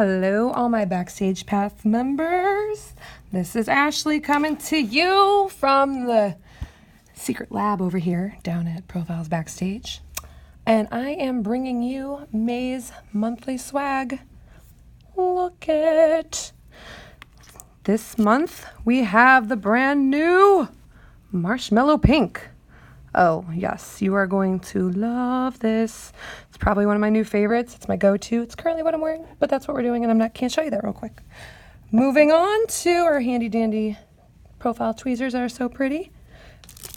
Hello, all my Backstage Path members. This is Ashley coming to you from the secret lab over here down at Profiles Backstage. And I am bringing you May's monthly swag. Look at this month. We have the brand new Marshmallow Pink. Oh, yes, you are going to love this. It's probably one of my new favorites. It's my go-to. It's currently what I'm wearing, but that's what we're doing, and can't show you that real quick. Moving on to our handy-dandy profile tweezers that are so pretty.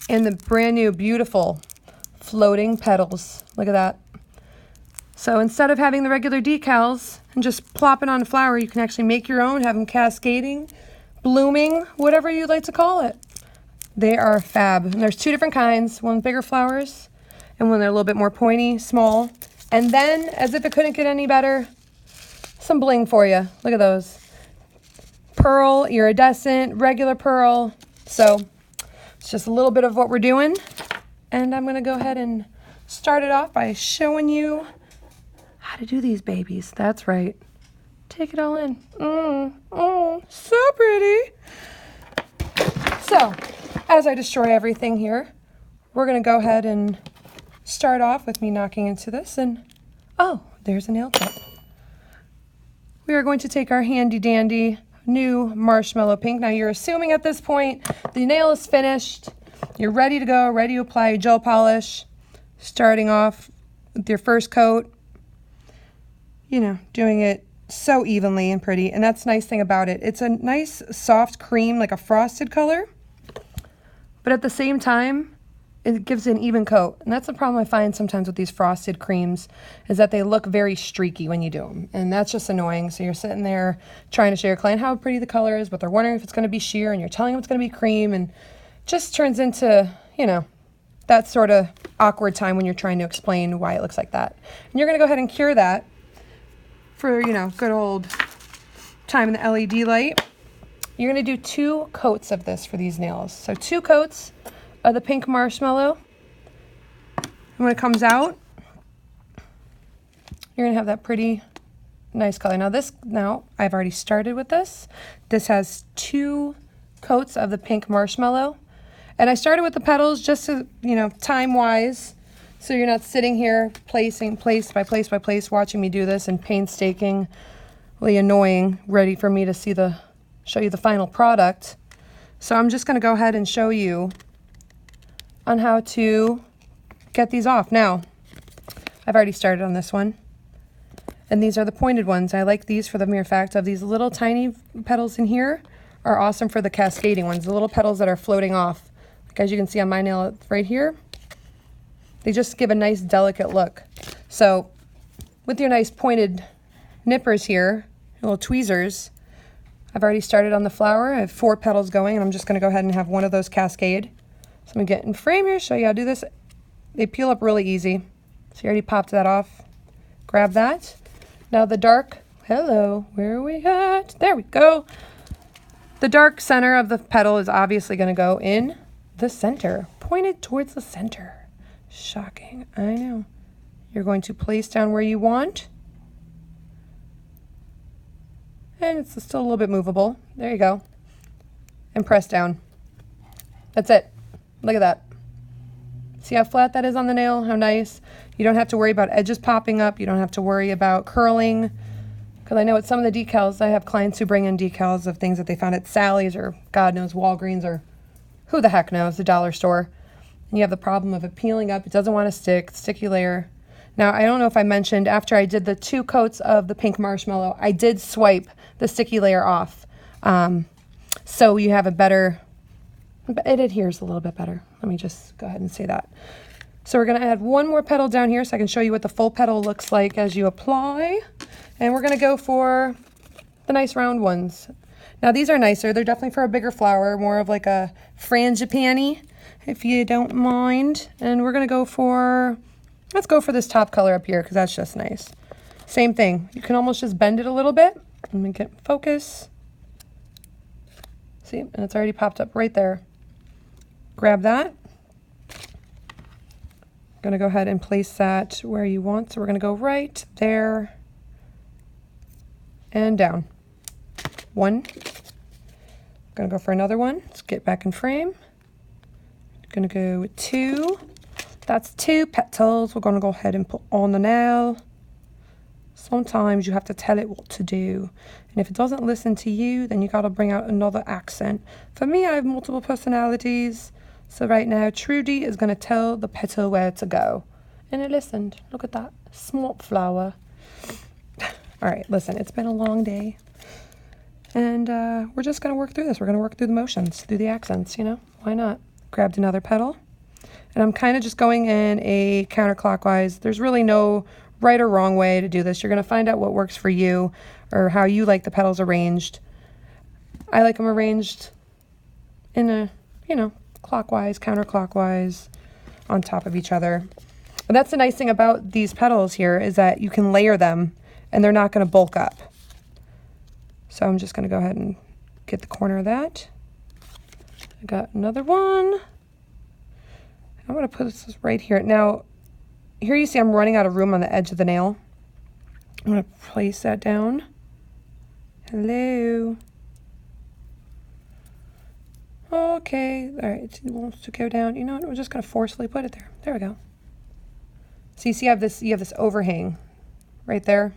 And the brand new, beautiful floating petals. Look at that. So instead of having the regular decals and just plopping on a flower, you can actually make your own, have them cascading, blooming, whatever you'd like to call it. They are fab. And there's two different kinds, one with bigger flowers and one they're a little bit more pointy, small. And then, as if it couldn't get any better, some bling for you. Look at those. Pearl, iridescent, regular pearl. So it's just a little bit of what we're doing. And I'm going to go ahead and start it off by showing you how to do these babies. That's right. Take it all in. So pretty. So, as I destroy everything here, we're going to go ahead and start off with me knocking into this. And, oh, there's a nail tip. We are going to take our handy-dandy new Marshmallow Pink. Now, you're assuming at this point the nail is finished. You're ready to go, ready to apply your gel polish. Starting off with your first coat. You know, doing it so evenly and pretty. And that's the nice thing about it. It's a nice soft cream, like a frosted color. But at the same time, it gives an even coat. And that's the problem I find sometimes with these frosted creams, is that they look very streaky when you do them. And that's just annoying. So you're sitting there trying to show your client how pretty the color is, but they're wondering if it's going to be sheer, and you're telling them it's going to be cream, and just turns into, you know, that sort of awkward time when you're trying to explain why it looks like that. And you're going to go ahead and cure that for, you know, good old time in the LED light. You're going to do 2 coats of this for these nails. So 2 coats of the pink marshmallow. And when it comes out, you're going to have that pretty nice color. Now I've already started with this. This has 2 coats of the pink marshmallow. And I started with the petals just to, you know, time-wise, so you're not sitting here placing place by place by place, watching me do this and painstakingly annoying, ready for me to show you the final product. So I'm just going to go ahead and show you on how to get these off. Now, I've already started on this one. And these are the pointed ones. I like these for the mere fact of these little tiny petals in here are awesome for the cascading ones, the little petals that are floating off. Like as you can see on my nail right here, they just give a nice delicate look. So with your nice pointed nippers here, little tweezers, I've already started on the flower. I have 4 petals going, and I'm just going to go ahead and have one of those cascade. So I'm going to get in frame here, show you how to do this. They peel up really easy. So you already popped that off. Grab that. Now the dark, hello, where are we at? There we go. The dark center of the petal is obviously going to go in the center, pointed towards the center. Shocking, I know. You're going to place down where you want. And it's still a little bit movable. There you go. And press down. That's it. Look at that. See how flat that is on the nail? How nice. You don't have to worry about edges popping up. You don't have to worry about curling. Because I know with some of the decals, I have clients who bring in decals of things that they found at Sally's or God knows Walgreens or who the heck knows, the dollar store. And you have the problem of it peeling up. It doesn't want to stick, sticky layer. Now, I don't know if I mentioned, after I did the 2 coats of the pink marshmallow, I did swipe the sticky layer off. So you have a better, it adheres a little bit better. Let me just go ahead and say that. So we're going to add 1 more petal down here so I can show you what the full petal looks like as you apply. And we're going to go for the nice round ones. Now these are nicer. They're definitely for a bigger flower, more of like a frangipani, if you don't mind. And we're going to go for, let's go for this top color up here because that's just nice. Same thing. You can almost just bend it a little bit. Let me get focus. See, and it's already popped up right there. Grab that. Going to go ahead and place that where you want. So we're going to go right there and down. 1. Gonna go for another one. Let's get back in frame. Gonna go with 2. That's 2 petals. We're gonna go ahead and put on the nail. Sometimes you have to tell it what to do. And if it doesn't listen to you, then you gotta bring out another accent. For me, I have multiple personalities. So right now, Trudy is gonna tell the petal where to go. And it listened. Look at that. Small flower. All right, listen, it's been a long day. And we're just gonna work through this. We're gonna work through the motions, through the accents, you know? Why not? Grabbed another petal. And I'm kind of just going in a counterclockwise. There's really no right or wrong way to do this. You're gonna find out what works for you or how you like the petals arranged. I like them arranged in a, you know, clockwise, counterclockwise, on top of each other. And that's the nice thing about these petals here is that you can layer them and they're not gonna bulk up. So I'm just gonna go ahead and get the corner of that. I got another one. I'm gonna put this right here. Now, here you see I'm running out of room on the edge of the nail. I'm gonna place that down. Hello. Okay, all right, it wants to go down. You know what, we're just gonna forcefully put it there. There we go. So you see you have this overhang right there.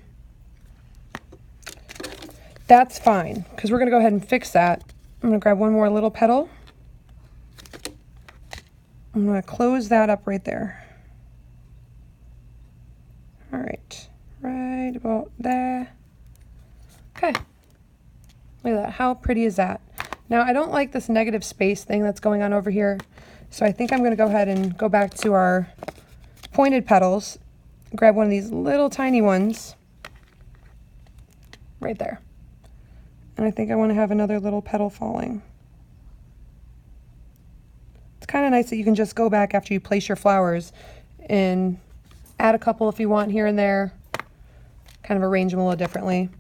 That's fine, because we're gonna go ahead and fix that. I'm gonna grab one more little petal. I'm gonna close that up right there. All right, right about there. Okay, look at that, how pretty is that? Now I don't like this negative space thing that's going on over here, so I think I'm gonna go ahead and go back to our pointed petals, grab one of these little tiny ones, right there. And I think I wanna have another little petal falling. It's kind of nice that you can just go back after you place your flowers and add a couple if you want here and there, kind of arrange them a little differently.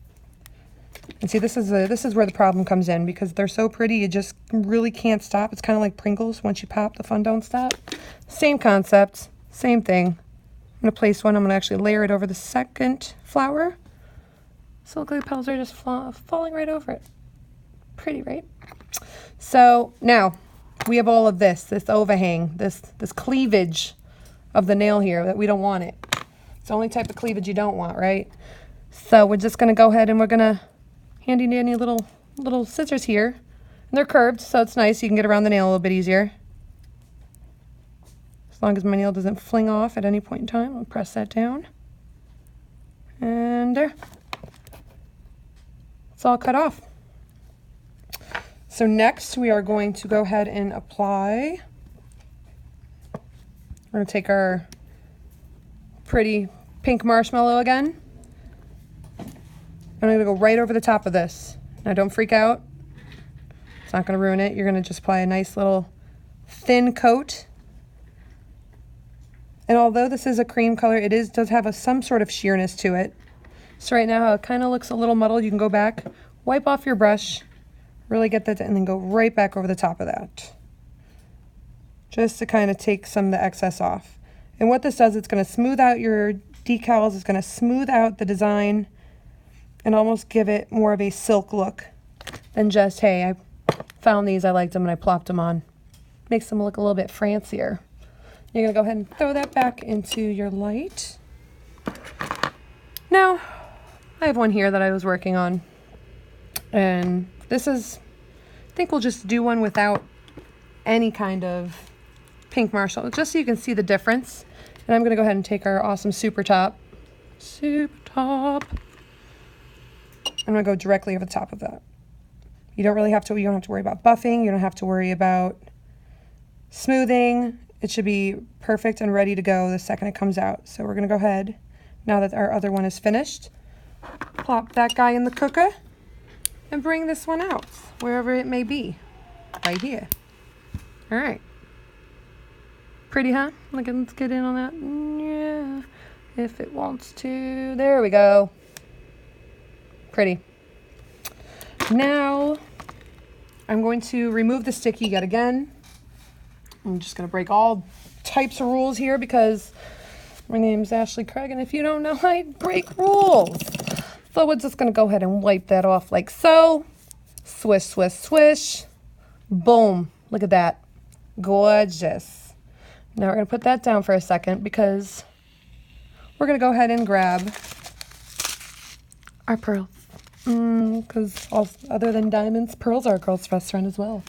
And see, this is where the problem comes in because they're so pretty, you just really can't stop. It's kind of like Pringles. Once you pop, the fun don't stop. Same concept, same thing. I'm gonna place one. I'm gonna actually layer it over the second flower. So look like the petals are just falling right over it. Pretty, right? So now we have all of this overhang, this cleavage of the nail here that we don't want it. It's the only type of cleavage you don't want, right? So we're just gonna go ahead and we're gonna handy dandy little scissors here. And they're curved, so it's nice. You can get around the nail a little bit easier. As long as my nail doesn't fling off at any point in time, I'll press that down. And there. It's all cut off. So next we are going to go ahead and apply. We're gonna take our pretty pink marshmallow again. I'm gonna go right over the top of this. Now don't freak out. It's not gonna ruin it. You're gonna just apply a nice little thin coat. And although this is a cream color, it does have some sort of sheerness to it. So right now it kind of looks a little muddled. You can go back, wipe off your brush, really get that, and then go right back over the top of that. Just to kind of take some of the excess off. And what this does, it's gonna smooth out your decals, it's gonna smooth out the design, and almost give it more of a silk look than just, hey, I found these, I liked them, and I plopped them on. Makes them look a little bit fancier. You're gonna go ahead and throw that back into your light. Now, I have one here that I was working on, and this is, I think we'll just do one without any kind of pink marshmallow, just so you can see the difference. And I'm gonna go ahead and take our awesome super top. I'm gonna go directly over the top of that. You don't have to worry about buffing. You don't have to worry about smoothing. It should be perfect and ready to go the second it comes out. So we're gonna go ahead, now that our other one is finished, plop that guy in the cooker and bring this one out, wherever it may be, right here. All right. Pretty, huh? Let's get in on that. Yeah, if it wants to. There we go. Pretty. Now, I'm going to remove the sticky yet again. I'm just going to break all types of rules here because my name's Ashley Craig, and if you don't know, I break rules. So we're just going to go ahead and wipe that off like so. Swish, swish, swish. Boom. Look at that. Gorgeous. Now we're going to put that down for a second because we're going to go ahead and grab our pearls. Because other than diamonds, pearls are a girl's best friend as well.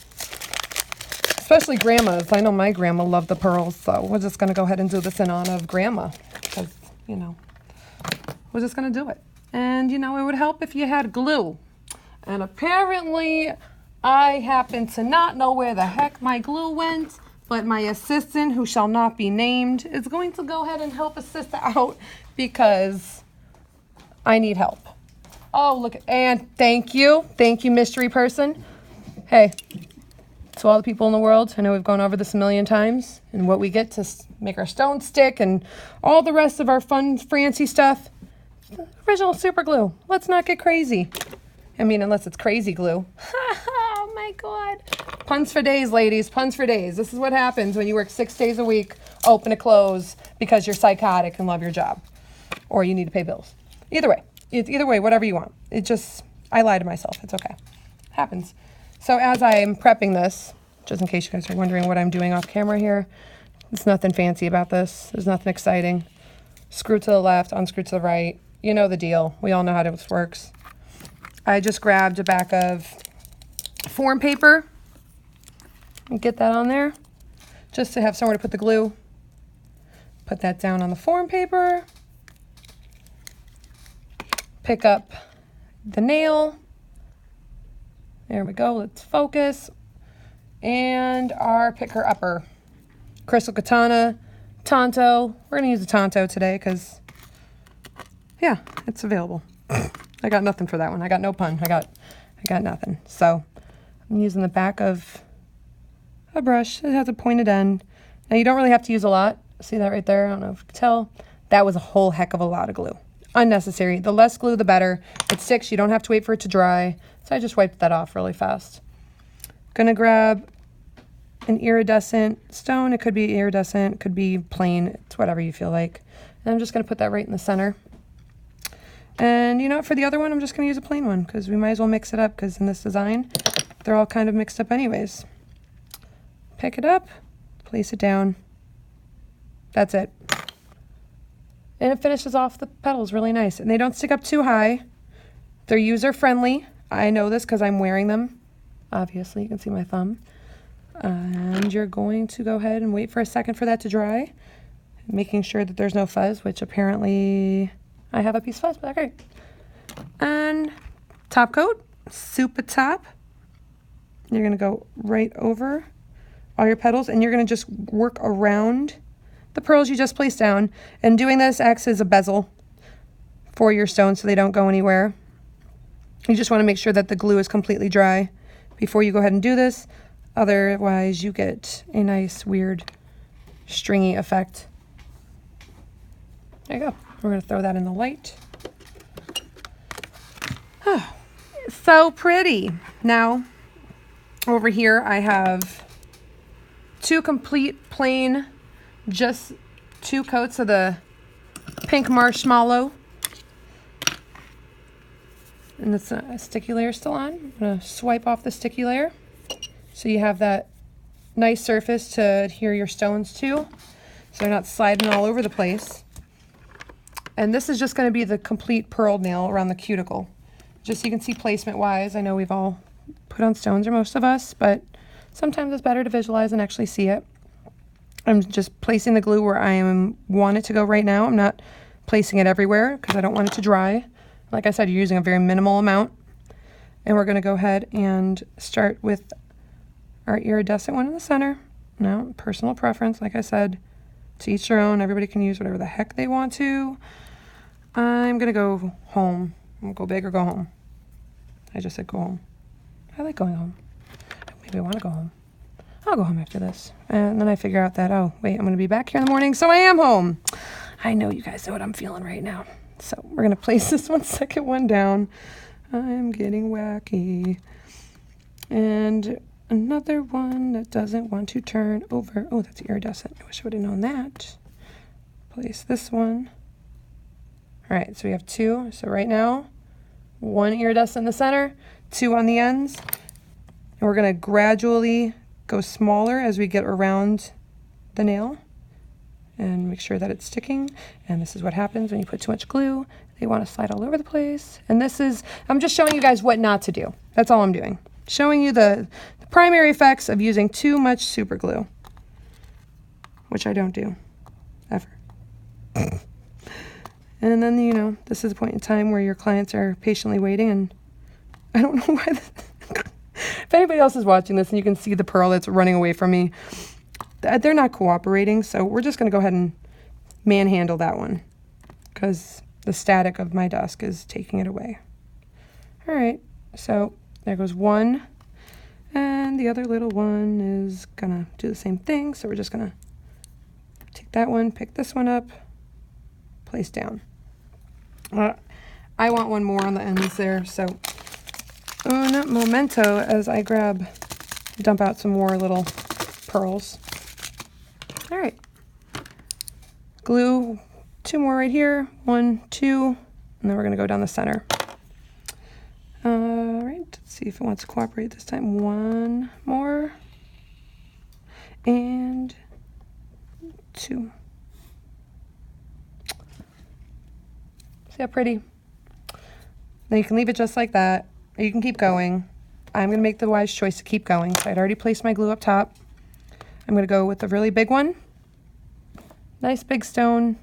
Especially grandma's. I know my grandma loved the pearls, so we're just going to go ahead and do this in honor of grandma. Because, you know, we're just going to do it. And, you know, it would help if you had glue. And apparently, I happen to not know where the heck my glue went, but my assistant, who shall not be named, is going to go ahead and help assist out because I need help. Oh, look, and thank you, mystery person. Hey, to all the people in the world, I know we've gone over this a million times, and what we get to make our stones stick and all the rest of our fun, fancy stuff, original super glue. Let's not get crazy. I mean, unless it's crazy glue. Oh my God. Puns for days, ladies, puns for days. This is what happens when you work 6 days a week, open to close, because you're psychotic and love your job. Or you need to pay bills. Either way, whatever you want. I lie to myself. It's okay. Happens. So as I'm prepping this, just in case you guys are wondering what I'm doing off camera here, there's nothing fancy about this. There's nothing exciting. Screw to the left, unscrew to the right. You know the deal. We all know how this works. I just grabbed a back of form paper and get that on there just to have somewhere to put the glue. Put that down on the form paper. Pick up the nail. There we go. Let's focus. And our picker upper. Crystal Katana, Tonto. We're going to use the Tonto today because, yeah, it's available. I got nothing for that one. I got no pun. I got nothing. So I'm using the back of a brush. It has a pointed end. Now you don't really have to use a lot. See that right there? I don't know if you can tell. That was a whole heck of a lot of glue. Unnecessary. The less glue, the better. It sticks. You don't have to wait for it to dry. So I just wiped that off really fast. Gonna grab an iridescent stone. It could be iridescent, it could be plain. It's whatever you feel like. And I'm just gonna put that right in the center. And you know what, for the other one, I'm just gonna use a plain one because we might as well mix it up because in this design, they're all kind of mixed up anyways. Pick it up, place it down. That's it. And it finishes off the petals really nice. And they don't stick up too high. They're user friendly. I know this because I'm wearing them. Obviously, you can see my thumb. And you're going to go ahead and wait for a second for that to dry. Making sure that there's no fuzz, which apparently I have a piece of fuzz, but okay. And top coat, super top. You're going to go right over all your petals and you're going to just work around the pearls you just placed down. And doing this acts as a bezel for your stones so they don't go anywhere. You just want to make sure that the glue is completely dry before you go ahead and do this. Otherwise, you get a nice, weird, stringy effect. There you go. We're going to throw that in the light. Oh, so pretty. Now, over here, I have 2 complete plain, just 2 coats of the pink marshmallow. And it's a sticky layer still on. I'm going to swipe off the sticky layer so you have that nice surface to adhere your stones to so they're not sliding all over the place. And this is just going to be the complete pearl nail around the cuticle. Just so you can see placement wise. I know we've all put on stones, or most of us, but sometimes it's better to visualize and actually see it. I'm just placing the glue where I want it to go right now. I'm not placing it everywhere because I don't want it to dry. Like I said, you're using a very minimal amount. And we're going to go ahead and start with our iridescent one in the center. Now, personal preference, like I said, to each their own. Everybody can use whatever the heck they want to. I'm going to go home. I'm going to go big or go home. I just said go home. I like going home. Maybe I want to go home. I'll go home after this. And then I figure out that, oh, wait, I'm going to be back here in the morning, so I am home. I know you guys know what I'm feeling right now. So we're going to place this second one down. I'm getting wacky. And another one that doesn't want to turn over. Oh, that's iridescent. I wish I would have known that. Place this one. All right, so we have 2. So right now, 1 iridescent in the center, 2 on the ends. And we're going to gradually go smaller as we get around the nail and make sure that it's sticking. And this is what happens when you put too much glue. They want to slide all over the place. And this is, I'm just showing you guys what not to do. That's all I'm doing. Showing you the primary effects of using too much super glue, which I don't do, ever. And then, you know, this is a point in time where your clients are patiently waiting, and I don't know why. If anybody else is watching this and you can see the pearl that's running away from me, they're not cooperating, so we're just going to go ahead and manhandle that one because the static of my desk is taking it away. All right, so there goes one, and the other little one is going to do the same thing, so we're just going to take that one, pick this one up, place down. I want one more on the ends there, so un momento as I dump out some more little pearls. All right, glue 2 more right here, 1, 2, and then we're gonna go down the center. All right, let's see if it wants to cooperate this time. 1 more, and 2. See how pretty? Now you can leave it just like that, or you can keep going. I'm going to make the wise choice to keep going. So I'd already placed my glue up top. I'm going to go with the really big one. Nice big stone.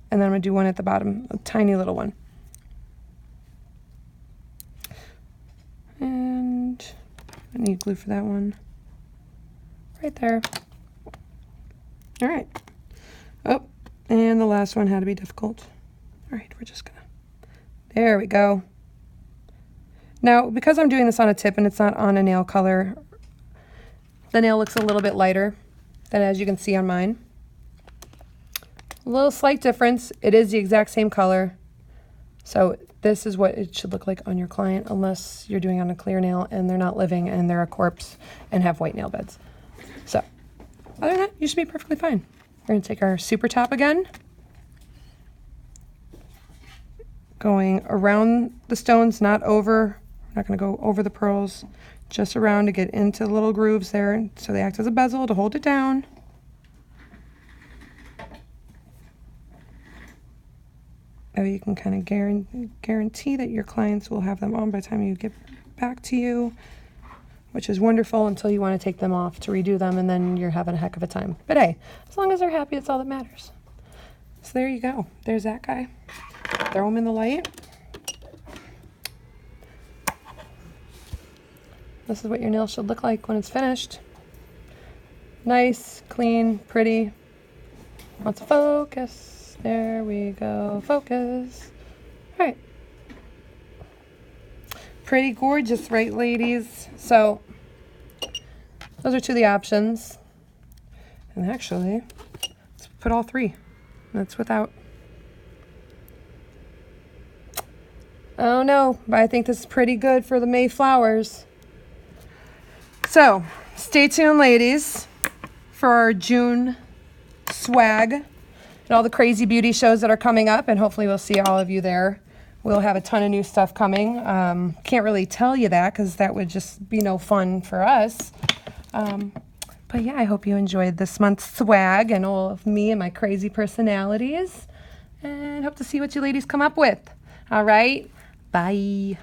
And then I'm going to do one at the bottom, a tiny little one. And I need glue for that one. Right there. All right. Oh, and the last one had to be difficult. All right, we're just gonna, there we go. Now, because I'm doing this on a tip and it's not on a nail color, the nail looks a little bit lighter than as you can see on mine. A little slight difference. It is the exact same color. So this is what it should look like on your client, unless you're doing it on a clear nail and they're not living and they're a corpse and have white nail beds. So other than that, you should be perfectly fine. We're gonna take our super top again, going around the stones, not over. We're not going to go over the pearls, just around to get into the little grooves there, so they act as a bezel to hold it down. Oh, you can kind of guarantee that your clients will have them on by the time you get back to you, which is wonderful until you want to take them off to redo them, and then you're having a heck of a time. But hey, as long as they're happy, it's all that matters. So there you go. There's that guy. Throw them in the light. This is what your nail should look like when it's finished. Nice, clean, pretty. Lots of focus. There we go. Focus. All right. Pretty gorgeous, right, ladies? So those are 2 of the options. And actually, let's put all 3. That's without. Oh no, but I think this is pretty good for the May flowers. So stay tuned, ladies, for our June swag and all the crazy beauty shows that are coming up, and hopefully we'll see all of you there. We'll have a ton of new stuff coming. Can't really tell you that because that would just be no fun for us. But yeah, I hope you enjoyed this month's swag and all of me and my crazy personalities, and hope to see what you ladies come up with. All right. Bye.